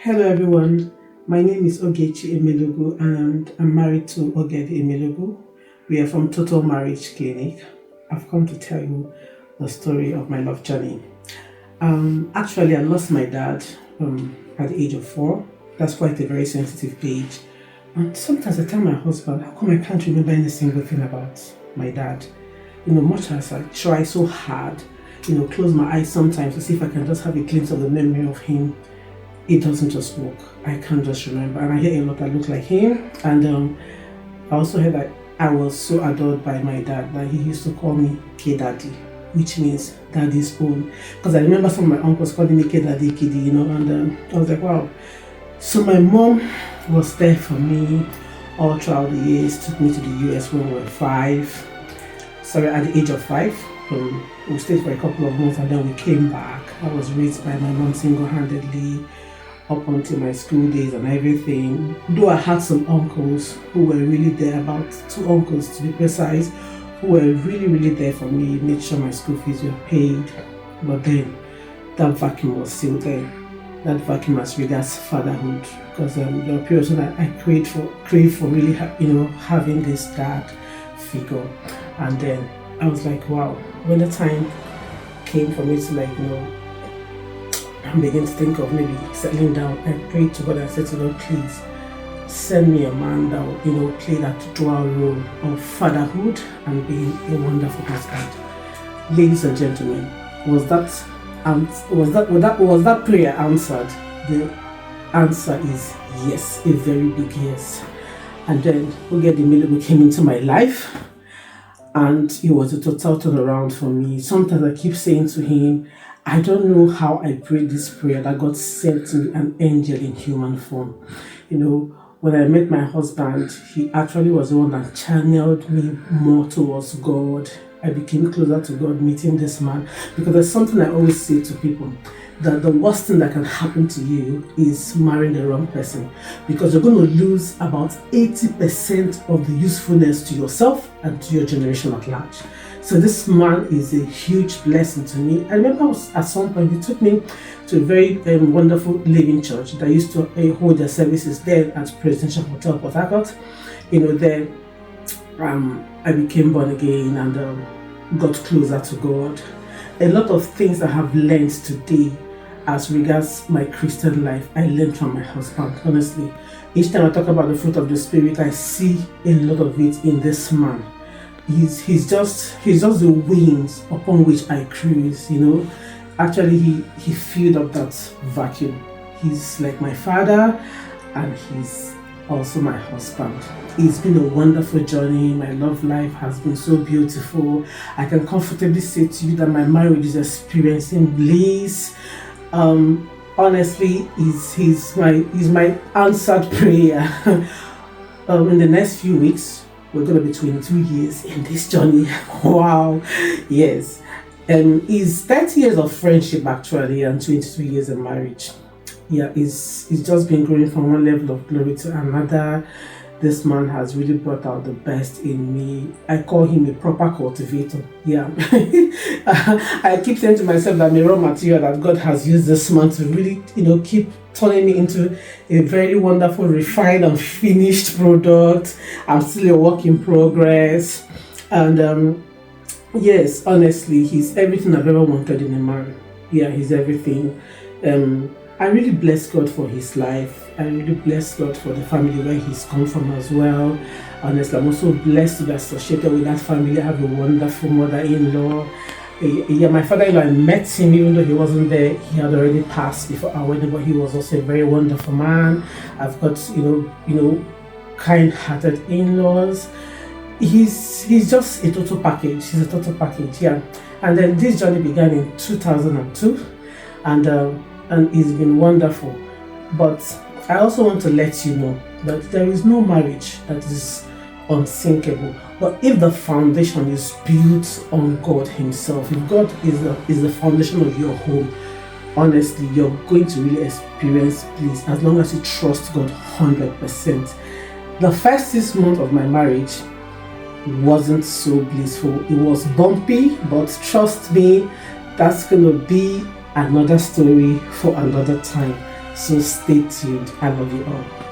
Hello everyone, my name is Ogechi Emelugu and I'm married to Ogedi Emelugu. We are from Total Marriage Clinic. I've come to tell you the story of my love journey. Actually, I lost my dad at the age of 4. That's quite a very sensitive age. And sometimes I tell my husband, how come I can't remember any single thing about my dad? Much as I try so hard, close my eyes sometimes to see if I can just have a glimpse of the memory of him, it doesn't just work. I can't just remember. And I hear a lot that look like him. And I also heard that I was so adored by my dad that he used to call me K Daddy, which means daddy's own. Because I remember some of my uncles calling me K Daddy, Kiddy, and I was like, wow. So my mom was there for me all throughout the years, took me to the US when we were 5. Sorry, at the age of 5. We stayed for a couple of months and then we came back. I was raised by my mom single-handedly up until my school days and everything. Though I had some uncles who were really there, about 2 uncles to be precise, who were really there for me, made sure my school fees were paid. But then that vacuum was still there. That vacuum as regards fatherhood, because there were periods when I crave for really having this dad figure. And then I was like, wow, when the time came for me to begin to think of maybe settling down, I prayed to God and said to God, please send me a man that will, play that dual role of fatherhood and being a wonderful husband. Ladies and gentlemen, was that prayer answered? The answer is yes, a very big yes. And then Ogedi Emelugu came into my life, and it was a total turnaround for me. Sometimes I keep saying to him, I don't know how I prayed this prayer that God sent me an angel in human form. When I met my husband, he actually was the one that channeled me more towards God. I became closer to God meeting this man, because there's something I always say to people, that the worst thing that can happen to you is marrying the wrong person, because you're going to lose about 80% of the usefulness to yourself and to your generation at large. So this man is a huge blessing to me. I remember at some point he took me to a very wonderful living church that used to hold their services there at Presidential Hotel Port Harcourt. There I became born again and got closer to God. A lot of things I have learned today as regards my Christian life, I learned from my husband. Honestly, each time I talk about the fruit of the Spirit, I see a lot of it in this man. He's just the wings upon which I cruise. Actually, he filled up that vacuum. He's like my father, and he's also my husband. It's been a wonderful journey. My love life has been so beautiful. I can comfortably say to you that my marriage is experiencing bliss. Honestly, he's my answered prayer. In the next few weeks, we're going to be 22 years in this journey. Wow, yes. It's 30 years of friendship actually, and 22 years of marriage. Yeah, it's just been growing from one level of glory to another. This man has really brought out the best in me. I call him a proper cultivator. Yeah. I keep saying to myself that the raw material that God has used this man to really, keep turning me into a very wonderful, refined and finished product. I'm still a work in progress. And yes, honestly, he's everything I've ever wanted in a man. Yeah, he's everything. I really bless God for his life. I really bless God for the family where he's come from as well. Honestly, I'm also blessed to be associated with that family. I have a wonderful mother-in-law. Yeah, my father-in-law, I met him even though he wasn't there. He had already passed before our wedding, but he was also a very wonderful man. I've got, kind-hearted in-laws. He's just a total package. He's a total package, yeah. And then this journey began in 2002, and it's been wonderful. But I also want to let you know that there is no marriage that is unsinkable. But if the foundation is built on God Himself, if God is the foundation of your home, honestly, you're going to really experience bliss as long as you trust God 100%. The first 6 months of my marriage wasn't so blissful. It was bumpy, but trust me, that's gonna be another story for another time. So stay tuned. I love you all.